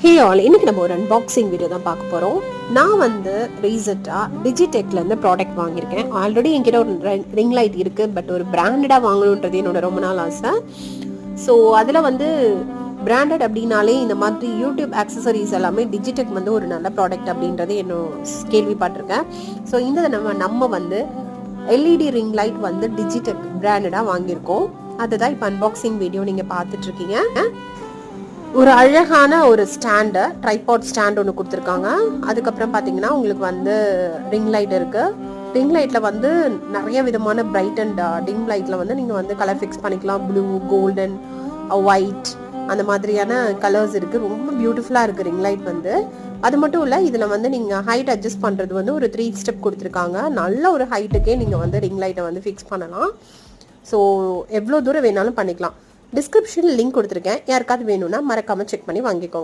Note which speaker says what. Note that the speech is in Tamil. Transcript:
Speaker 1: ஹே ஆல், இன்னைக்கு நம்ம ஒரு அன்பாக்சிங் வீடியோ தான் பார்க்க போகிறோம். நான் வந்து ரீசெண்டாக டிஜிடெக்லேருந்து ப்ராடக்ட் வாங்கியிருக்கேன். ஆல்ரெடி என்கிட்ட ஒரு ரிங் லைட் இருக்குது, பட் ஒரு பிராண்டடாக வாங்கணுன்றது என்னோட ரொம்ப நாள் ஆசை. ஸோ அதில் வந்து பிராண்டட் அப்படின்னாலே இந்த மாதிரி யூடியூப் ஆக்சசரிஸ் எல்லாமே டிஜிடெக் வந்து ஒரு நல்ல ப்ராடக்ட் அப்படின்றது கேள்விப்பட்டிருக்கேன். ஸோ இந்த நம்ம வந்து எல்இடி ரிங் லைட் வந்து டிஜிடெக் பிராண்டடாக வாங்கியிருக்கோம். அதுதான் இப்போ அன்பாக்சிங் வீடியோ நீங்கள் பார்த்துட்ருக்கீங்க. ஒரு அழகான ஒரு ஸ்டாண்டு, ட்ரைபாட் ஸ்டாண்ட் ஒன்று கொடுத்துருக்காங்க. அதுக்கப்புறம் பார்த்தீங்கன்னா உங்களுக்கு வந்து ரிங் லைட் இருக்குது. ரிங் லைட்டில் வந்து நிறைய விதமான பிரைட் அண்ட் டிம் லைட்டில் வந்து நீங்கள் வந்து கலர் ஃபிக்ஸ் பண்ணிக்கலாம். ப்ளூ, கோல்டன், ஒயிட் அந்த மாதிரியான கலர்ஸ் இருக்குது. ரொம்ப பியூட்டிஃபுல்லாக இருக்குது ரிங் லைட் வந்து. அது மட்டும் இல்லை, இதில் வந்து நீங்கள் ஹைட் அட்ஜஸ்ட் பண்ணுறது வந்து ஒரு 3 ஸ்டெப் கொடுத்துருக்காங்க. நல்ல ஒரு ஹைட்டுக்கே நீங்கள் வந்து ரிங் லைட்டை வந்து ஃபிக்ஸ் பண்ணலாம். ஸோ எவ்வளோ தூரம் வேணாலும் பண்ணிக்கலாம். டிஸ்கிரிப்ஷனில் லிங்க் கொடுத்துருக்கேன். யாருக்காவது வேணும்னா மறக்காமல் செக் பண்ணி வாங்கிக்கோங்க.